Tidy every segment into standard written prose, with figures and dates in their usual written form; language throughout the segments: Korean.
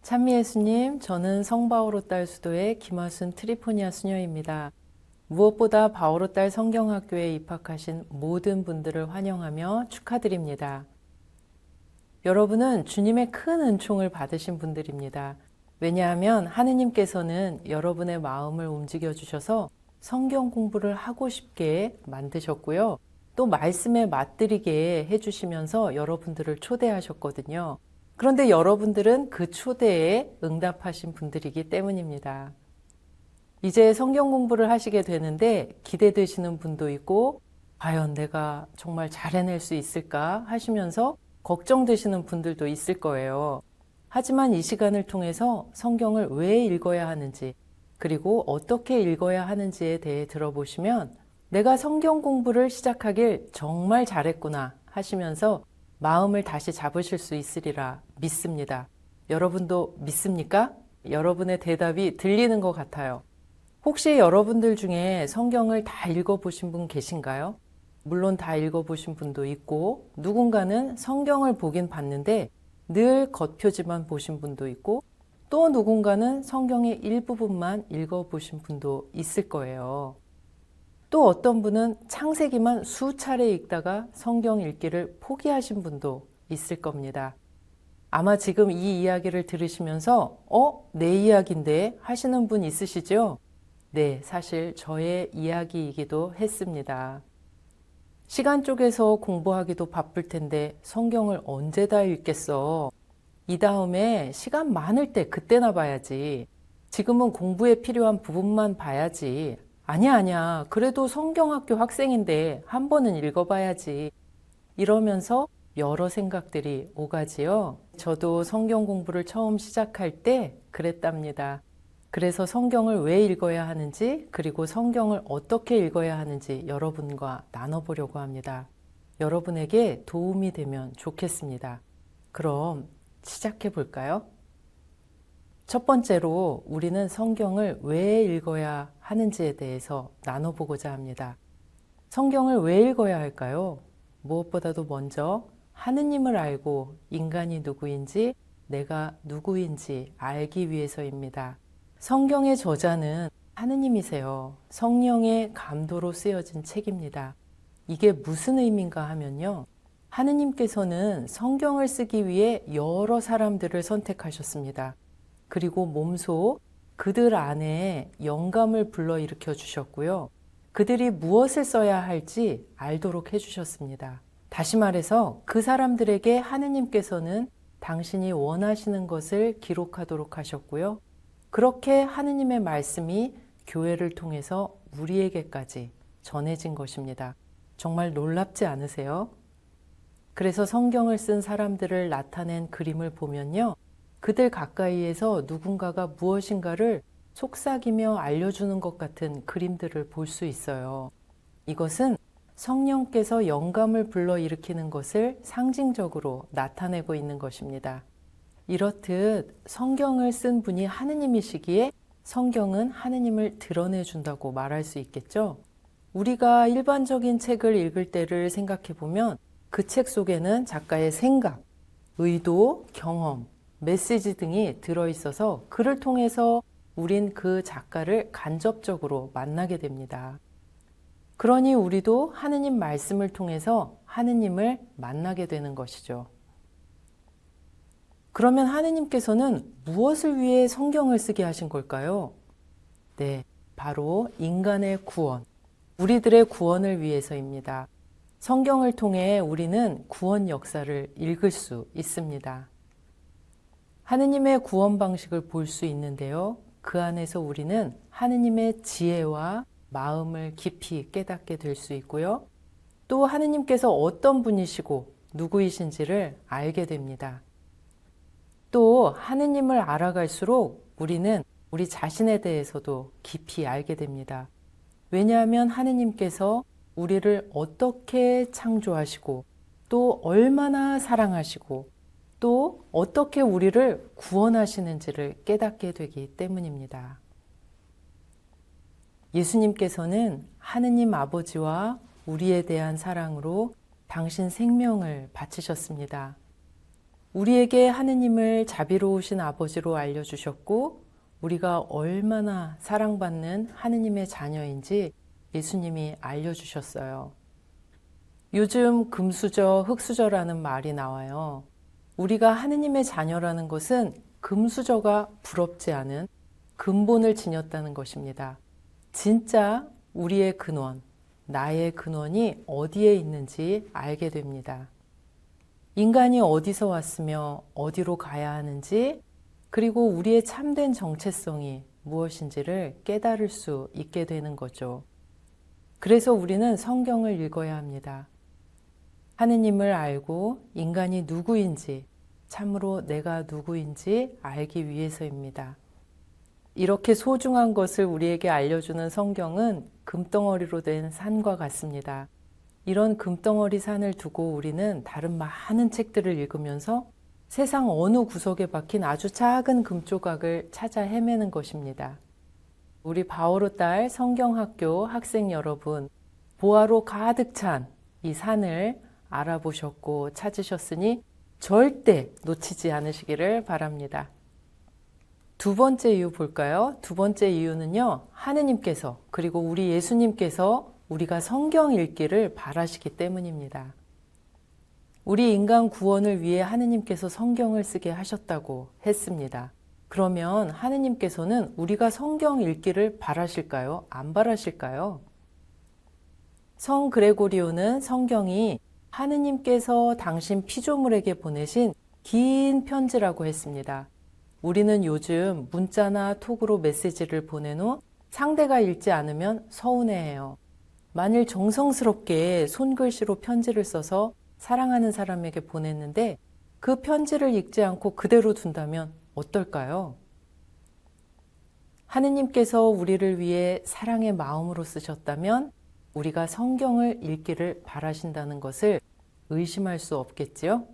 찬미예수님, 저는 성바오로 딸 수도의 김하순 트리포니아 수녀입니다. 무엇보다 바오로 딸 성경학교에 입학하신 모든 분들을 환영하며 축하드립니다. 여러분은 주님의 큰 은총을 받으신 분들입니다. 왜냐하면 하느님께서는 여러분의 마음을 움직여 주셔서 성경 공부를 하고 싶게 만드셨고요. 또 말씀에 맛들이게 해주시면서 여러분들을 초대하셨거든요. 그런데 여러분들은 그 초대에 응답하신 분들이기 때문입니다. 이제 성경 공부를 하시게 되는데 기대되시는 분도 있고, 과연 내가 정말 잘 해낼 수 있을까 하시면서 걱정되시는 분들도 있을 거예요. 하지만 이 시간을 통해서 성경을 왜 읽어야 하는지, 그리고 어떻게 읽어야 하는지에 대해 들어보시면 내가 성경 공부를 시작하길 정말 잘했구나 하시면서 마음을 다시 잡으실 수 있으리라 믿습니다. 여러분도 믿습니까? 여러분의 대답이 들리는 것 같아요. 혹시 여러분들 중에 성경을 다 읽어보신 분 계신가요? 물론 다 읽어보신 분도 있고, 누군가는 성경을 보긴 봤는데 늘 겉표지만 보신 분도 있고, 또 누군가는 성경의 일부분만 읽어보신 분도 있을 거예요. 또 어떤 분은 창세기만 수차례 읽다가 성경 읽기를 포기하신 분도 있을 겁니다. 아마 지금 이 이야기를 들으시면서 내 이야기인데 하시는 분 있으시죠? 네, 사실 저의 이야기이기도 했습니다. 시간 쪼개서 공부하기도 바쁠 텐데 성경을 언제 다 읽겠어? 이 다음에 시간 많을 때 그때나 봐야지. 지금은 공부에 필요한 부분만 봐야지. 아니야. 그래도 성경학교 학생인데 한 번은 읽어봐야지. 이러면서 여러 생각들이 오가지요. 저도 성경 공부를 처음 시작할 때 그랬답니다. 그래서 성경을 왜 읽어야 하는지, 그리고 성경을 어떻게 읽어야 하는지 여러분과 나눠보려고 합니다. 여러분에게 도움이 되면 좋겠습니다. 그럼 시작해 볼까요? 첫 번째로 우리는 성경을 왜 읽어야 하는지에 대해서 나눠보고자 합니다. 성경을 왜 읽어야 할까요? 무엇보다도 먼저 하느님을 알고 인간이 누구인지, 내가 누구인지 알기 위해서입니다. 성경의 저자는 하느님이세요. 성령의 감도로 쓰여진 책입니다. 이게 무슨 의미인가 하면요. 하느님께서는 성경을 쓰기 위해 여러 사람들을 선택하셨습니다. 그리고 몸소 그들 안에 영감을 불러일으켜 주셨고요. 그들이 무엇을 써야 할지 알도록 해주셨습니다. 다시 말해서 그 사람들에게 하느님께서는 당신이 원하시는 것을 기록하도록 하셨고요. 그렇게 하느님의 말씀이 교회를 통해서 우리에게까지 전해진 것입니다. 정말 놀랍지 않으세요? 그래서 성경을 쓴 사람들을 나타낸 그림을 보면요. 그들 가까이에서 누군가가 무엇인가를 속삭이며 알려주는 것 같은 그림들을 볼 수 있어요. 이것은 성령께서 영감을 불러일으키는 것을 상징적으로 나타내고 있는 것입니다. 이렇듯 성경을 쓴 분이 하느님이시기에 성경은 하느님을 드러내준다고 말할 수 있겠죠. 우리가 일반적인 책을 읽을 때를 생각해 보면 그 책 속에는 작가의 생각, 의도, 경험, 메시지 등이 들어있어서 그를 통해서 우린 그 작가를 간접적으로 만나게 됩니다. 그러니 우리도 하느님 말씀을 통해서 하느님을 만나게 되는 것이죠. 그러면 하느님께서는 무엇을 위해 성경을 쓰게 하신 걸까요? 네, 바로 인간의 구원, 우리들의 구원을 위해서입니다. 성경을 통해 우리는 구원 역사를 읽을 수 있습니다. 하느님의 구원 방식을 볼 수 있는데요. 그 안에서 우리는 하느님의 지혜와 마음을 깊이 깨닫게 될 수 있고요. 또 하느님께서 어떤 분이시고 누구이신지를 알게 됩니다. 또 하느님을 알아갈수록 우리는 우리 자신에 대해서도 깊이 알게 됩니다. 왜냐하면 하느님께서 우리를 어떻게 창조하시고 또 얼마나 사랑하시고 또 어떻게 우리를 구원하시는지를 깨닫게 되기 때문입니다. 예수님께서는 하느님 아버지와 우리에 대한 사랑으로 당신 생명을 바치셨습니다. 우리에게 하느님을 자비로우신 아버지로 알려주셨고 우리가 얼마나 사랑받는 하느님의 자녀인지 예수님이 알려주셨어요. 요즘 금수저, 흙수저라는 말이 나와요. 우리가 하느님의 자녀라는 것은 금수저가 부럽지 않은 근본을 지녔다는 것입니다. 진짜 우리의 근원, 나의 근원이 어디에 있는지 알게 됩니다. 인간이 어디서 왔으며 어디로 가야 하는지, 그리고 우리의 참된 정체성이 무엇인지를 깨달을 수 있게 되는 거죠. 그래서 우리는 성경을 읽어야 합니다. 하느님을 알고 인간이 누구인지, 참으로 내가 누구인지 알기 위해서입니다. 이렇게 소중한 것을 우리에게 알려주는 성경은 금덩어리로 된 산과 같습니다. 이런 금덩어리 산을 두고 우리는 다른 많은 책들을 읽으면서 세상 어느 구석에 박힌 아주 작은 금조각을 찾아 헤매는 것입니다. 우리 바오로 딸 성경학교 학생 여러분, 보화로 가득 찬 이 산을 알아보셨고 찾으셨으니 절대 놓치지 않으시기를 바랍니다. 두 번째 이유 볼까요? 두 번째 이유는요, 하느님께서 그리고 우리 예수님께서 우리가 성경 읽기를 바라시기 때문입니다. 우리 인간 구원을 위해 하느님께서 성경을 쓰게 하셨다고 했습니다. 그러면 하느님께서는 우리가 성경 읽기를 바라실까요? 안 바라실까요? 성 그레고리오는 성경이 하느님께서 당신 피조물에게 보내신 긴 편지라고 했습니다. 우리는 요즘 문자나 톡으로 메시지를 보낸 후 상대가 읽지 않으면 서운해해요. 만일 정성스럽게 손글씨로 편지를 써서 사랑하는 사람에게 보냈는데 그 편지를 읽지 않고 그대로 둔다면 어떨까요? 하느님께서 우리를 위해 사랑의 마음으로 쓰셨다면 우리가 성경을 읽기를 바라신다는 것을 의심할 수 없겠지요?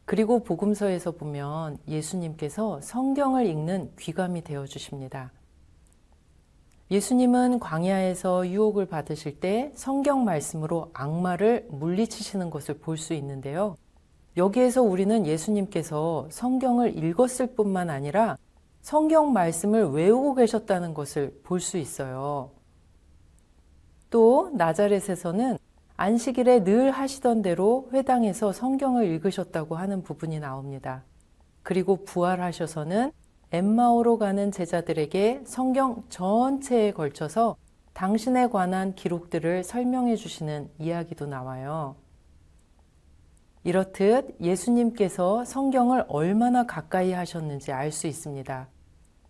그리고 복음서에서 보면 예수님께서 성경을 읽는 귀감이 되어 주십니다. 예수님은 광야에서 유혹을 받으실 때 성경 말씀으로 악마를 물리치시는 것을 볼 수 있는데요. 여기에서 우리는 예수님께서 성경을 읽었을 뿐만 아니라 성경 말씀을 외우고 계셨다는 것을 볼 수 있어요. 또 나자렛에서는 안식일에 늘 하시던 대로 회당에서 성경을 읽으셨다고 하는 부분이 나옵니다. 그리고 부활하셔서는 엠마오로 가는 제자들에게 성경 전체에 걸쳐서 당신에 관한 기록들을 설명해 주시는 이야기도 나와요. 이렇듯 예수님께서 성경을 얼마나 가까이 하셨는지 알 수 있습니다.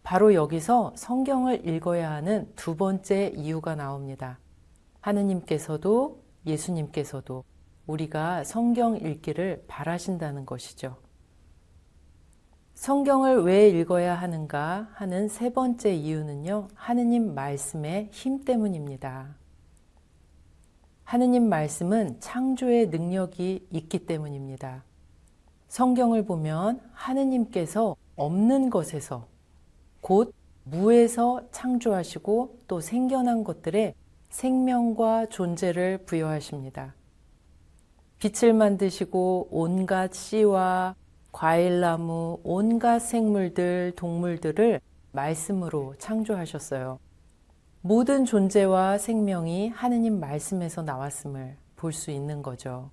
바로 여기서 성경을 읽어야 하는 두 번째 이유가 나옵니다. 하느님께서도 예수님께서도 우리가 성경 읽기를 바라신다는 것이죠. 성경을 왜 읽어야 하는가 하는 세 번째 이유는요, 하느님 말씀의 힘 때문입니다. 하느님 말씀은 창조의 능력이 있기 때문입니다. 성경을 보면 하느님께서 없는 것에서 곧 무에서 창조하시고 또 생겨난 것들에 생명과 존재를 부여하십니다. 빛을 만드시고 온갖 씨와 과일나무, 온갖 생물들, 동물들을 말씀으로 창조하셨어요. 모든 존재와 생명이 하느님 말씀에서 나왔음을 볼 수 있는 거죠.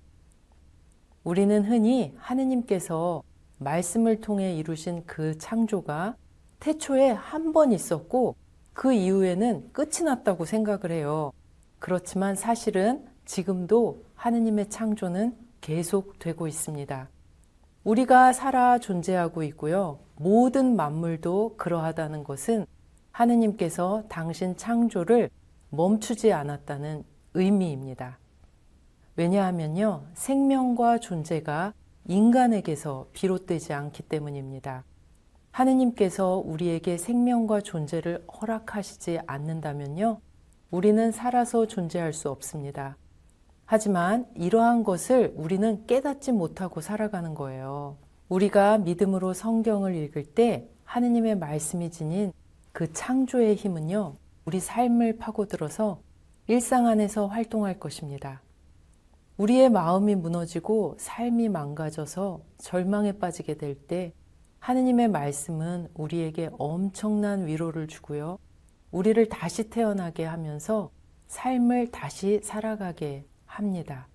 우리는 흔히 하느님께서 말씀을 통해 이루신 그 창조가 태초에 한 번 있었고 그 이후에는 끝이 났다고 생각을 해요. 그렇지만 사실은 지금도 하느님의 창조는 계속되고 있습니다. 우리가 살아 존재하고 있고요. 모든 만물도 그러하다는 것은 하느님께서 당신 창조를 멈추지 않았다는 의미입니다. 왜냐하면요, 생명과 존재가 인간에게서 비롯되지 않기 때문입니다. 하느님께서 우리에게 생명과 존재를 허락하시지 않는다면요, 우리는 살아서 존재할 수 없습니다. 하지만 이러한 것을 우리는 깨닫지 못하고 살아가는 거예요. 우리가 믿음으로 성경을 읽을 때 하느님의 말씀이 지닌 그 창조의 힘은요, 우리 삶을 파고들어서 일상 안에서 활동할 것입니다. 우리의 마음이 무너지고 삶이 망가져서 절망에 빠지게 될 때 하느님의 말씀은 우리에게 엄청난 위로를 주고요. 우리를 다시 태어나게 하면서 삶을 다시 살아가게 합니다.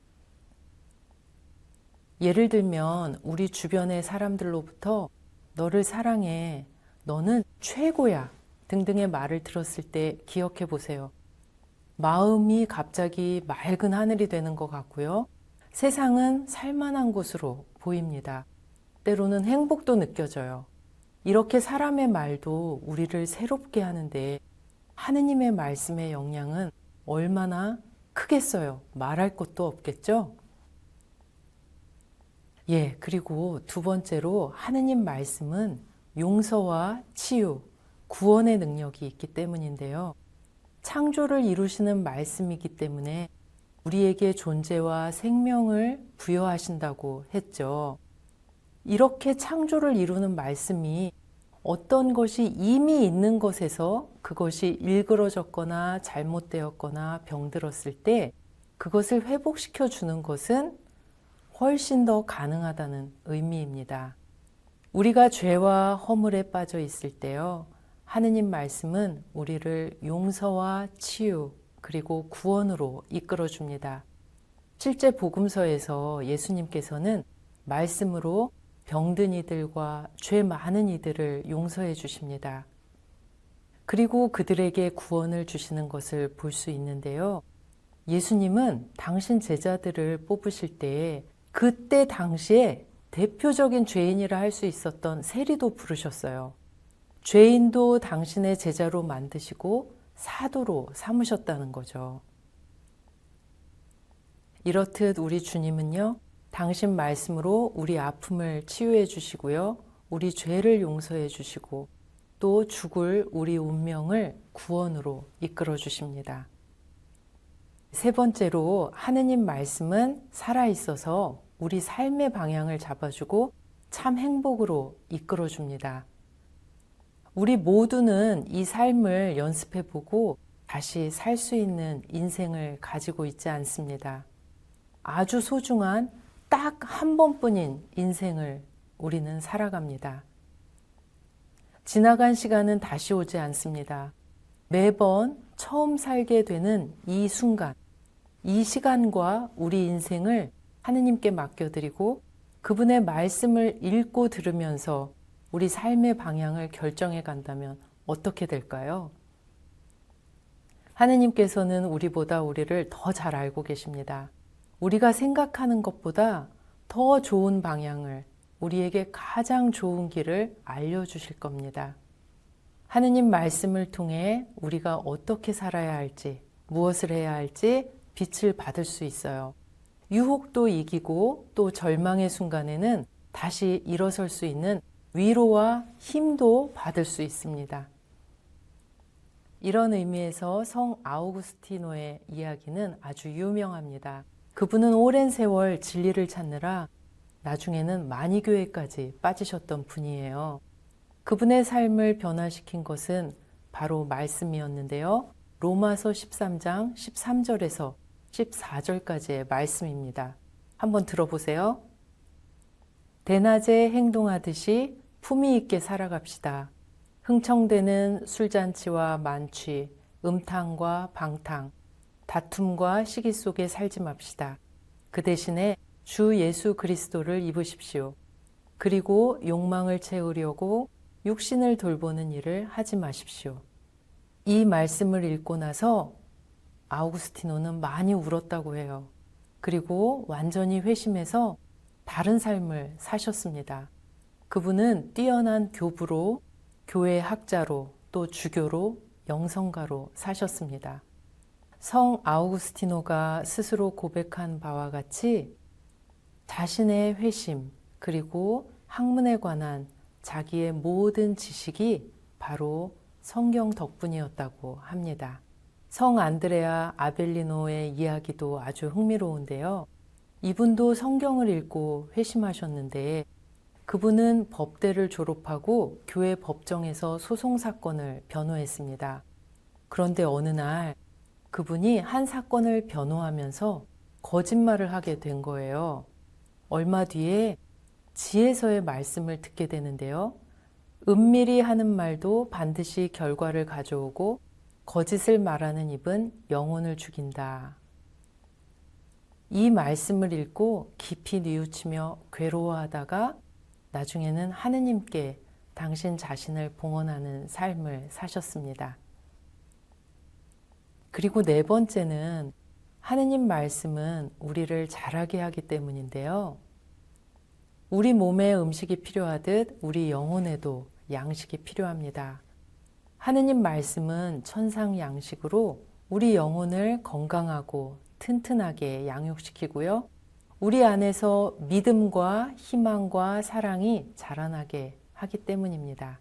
예를 들면 우리 주변의 사람들로부터 너를 사랑해, 너는 최고야 등등의 말을 들었을 때 기억해 보세요. 마음이 갑자기 맑은 하늘이 되는 것 같고요. 세상은 살만한 곳으로 보입니다. 때로는 행복도 느껴져요. 이렇게 사람의 말도 우리를 새롭게 하는데 하느님의 말씀의 영향은 얼마나 크겠어요. 말할 것도 없겠죠? 그리고 두 번째로 하느님 말씀은 용서와 치유, 구원의 능력이 있기 때문인데요. 창조를 이루시는 말씀이기 때문에 우리에게 존재와 생명을 부여하신다고 했죠. 이렇게 창조를 이루는 말씀이 어떤 것이 이미 있는 것에서 그것이 일그러졌거나 잘못되었거나 병들었을 때 그것을 회복시켜 주는 것은 훨씬 더 가능하다는 의미입니다. 우리가 죄와 허물에 빠져 있을 때요. 하느님 말씀은 우리를 용서와 치유 그리고 구원으로 이끌어 줍니다. 실제 복음서에서 예수님께서는 말씀으로 병든 이들과 죄 많은 이들을 용서해 주십니다. 그리고 그들에게 구원을 주시는 것을 볼 수 있는데요. 예수님은 당신 제자들을 뽑으실 때 그때 당시에 대표적인 죄인이라 할 수 있었던 세리도 부르셨어요. 죄인도 당신의 제자로 만드시고 사도로 삼으셨다는 거죠. 이렇듯 우리 주님은요, 당신 말씀으로 우리 아픔을 치유해 주시고요, 우리 죄를 용서해 주시고 또 죽을 우리 운명을 구원으로 이끌어 주십니다. 세 번째로 하느님 말씀은 살아있어서 우리 삶의 방향을 잡아주고 참 행복으로 이끌어 줍니다. 우리 모두는 이 삶을 연습해보고 다시 살 수 있는 인생을 가지고 있지 않습니다. 아주 소중한 딱 한 번뿐인 인생을 우리는 살아갑니다. 지나간 시간은 다시 오지 않습니다. 매번 처음 살게 되는 이 순간, 이 시간과 우리 인생을 하느님께 맡겨드리고 그분의 말씀을 읽고 들으면서 우리 삶의 방향을 결정해 간다면 어떻게 될까요? 하느님께서는 우리보다 우리를 더 잘 알고 계십니다. 우리가 생각하는 것보다 더 좋은 방향을, 우리에게 가장 좋은 길을 알려주실 겁니다. 하느님 말씀을 통해 우리가 어떻게 살아야 할지, 무엇을 해야 할지 빛을 받을 수 있어요. 유혹도 이기고 또 절망의 순간에는 다시 일어설 수 있는 위로와 힘도 받을 수 있습니다. 이런 의미에서 성 아우구스티노의 이야기는 아주 유명합니다. 그분은 오랜 세월 진리를 찾느라 나중에는 만이교회까지 빠지셨던 분이에요. 그분의 삶을 변화시킨 것은 바로 말씀이었는데요. 로마서 13장 13절에서 14절까지의 말씀입니다. 한번 들어보세요. 대낮에 행동하듯이 품위 있게 살아갑시다. 흥청대는 술잔치와 만취, 음탕과 방탕, 다툼과 시기 속에 살지 맙시다. 그 대신에 주 예수 그리스도를 입으십시오. 그리고 욕망을 채우려고 육신을 돌보는 일을 하지 마십시오. 이 말씀을 읽고 나서 아우구스티노는 많이 울었다고 해요. 그리고 완전히 회심해서 다른 삶을 사셨습니다. 그분은 뛰어난 교부로, 교회 학자로, 또 주교로, 영성가로 사셨습니다. 성 아우구스티노가 스스로 고백한 바와 같이 자신의 회심 그리고 학문에 관한 자기의 모든 지식이 바로 성경 덕분이었다고 합니다. 성 안드레아 아벨리노의 이야기도 아주 흥미로운데요. 이분도 성경을 읽고 회심하셨는데 그분은 법대를 졸업하고 교회 법정에서 소송 사건을 변호했습니다. 그런데 어느 날 그분이 한 사건을 변호하면서 거짓말을 하게 된 거예요. 얼마 뒤에 지혜서의 말씀을 듣게 되는데요. 은밀히 하는 말도 반드시 결과를 가져오고 거짓을 말하는 입은 영혼을 죽인다. 이 말씀을 읽고 깊이 뉘우치며 괴로워하다가 나중에는 하느님께 당신 자신을 봉헌하는 삶을 사셨습니다. 그리고 네 번째는 하느님 말씀은 우리를 자라게 하기 때문인데요. 우리 몸에 음식이 필요하듯 우리 영혼에도 양식이 필요합니다. 하느님 말씀은 천상 양식으로 우리 영혼을 건강하고 튼튼하게 양육시키고요. 우리 안에서 믿음과 희망과 사랑이 자라나게 하기 때문입니다.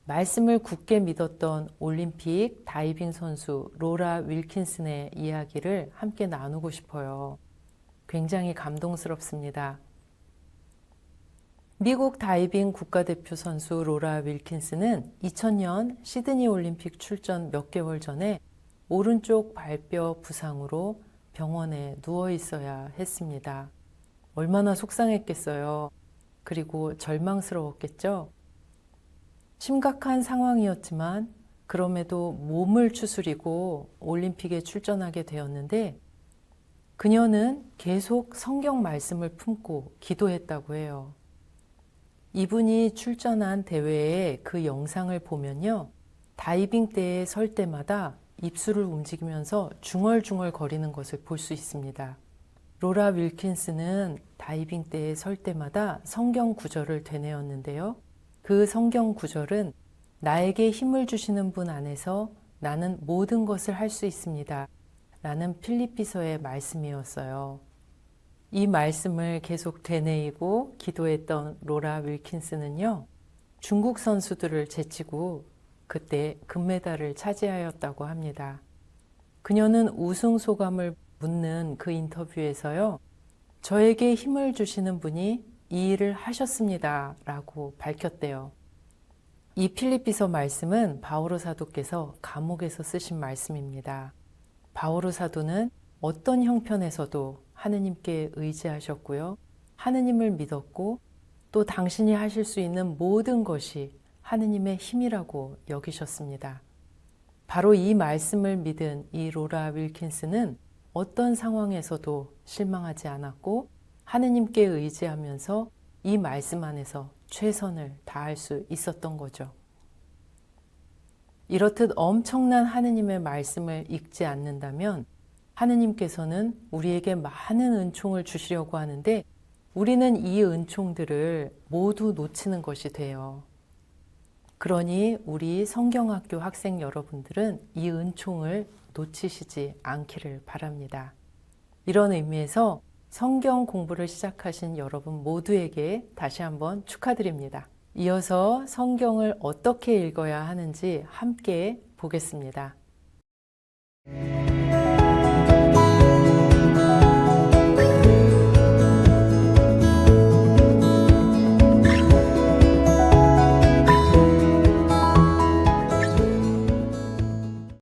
말씀을 굳게 믿었던 올림픽 다이빙 선수 로라 윌킨슨의 이야기를 함께 나누고 싶어요. 굉장히 감동스럽습니다. 미국 다이빙 국가대표 선수 로라 윌킨슨은 2000년 시드니 올림픽 출전 몇 개월 전에 오른쪽 발뼈 부상으로 병원에 누워 있어야 했습니다. 얼마나 속상했겠어요. 그리고 절망스러웠겠죠. 심각한 상황이었지만 그럼에도 몸을 추스리고 올림픽에 출전하게 되었는데 그녀는 계속 성경 말씀을 품고 기도했다고 해요. 이분이 출전한 대회의 그 영상을 보면요. 다이빙 대에 설 때마다 입술을 움직이면서 중얼중얼 거리는 것을 볼 수 있습니다. 로라 윌킨스는 다이빙 대에 설 때마다 성경 구절을 되뇌었는데요. 그 성경 구절은 나에게 힘을 주시는 분 안에서 나는 모든 것을 할 수 있습니다. 라는 필립비서의 말씀이었어요. 이 말씀을 계속 되뇌이고 기도했던 로라 윌킨스는요. 중국 선수들을 제치고 그때 금메달을 차지하였다고 합니다. 그녀는 우승 소감을 묻는 그 인터뷰에서요. 저에게 힘을 주시는 분이 이 일을 하셨습니다. 라고 밝혔대요. 이 필립비서 말씀은 바오로 사도께서 감옥에서 쓰신 말씀입니다. 바오로 사도는 어떤 형편에서도 하느님께 의지하셨고요. 하느님을 믿었고 또 당신이 하실 수 있는 모든 것이 하느님의 힘이라고 여기셨습니다. 바로 이 말씀을 믿은 이 로라 윌킨스는 어떤 상황에서도 실망하지 않았고 하느님께 의지하면서 이 말씀 안에서 최선을 다할 수 있었던 거죠. 이렇듯 엄청난 하느님의 말씀을 읽지 않는다면 하느님께서는 우리에게 많은 은총을 주시려고 하는데 우리는 이 은총들을 모두 놓치는 것이 돼요. 그러니 우리 성경학교 학생 여러분들은 이 은총을 놓치시지 않기를 바랍니다. 이런 의미에서 성경 공부를 시작하신 여러분 모두에게 다시 한번 축하드립니다. 이어서 성경을 어떻게 읽어야 하는지 함께 보겠습니다.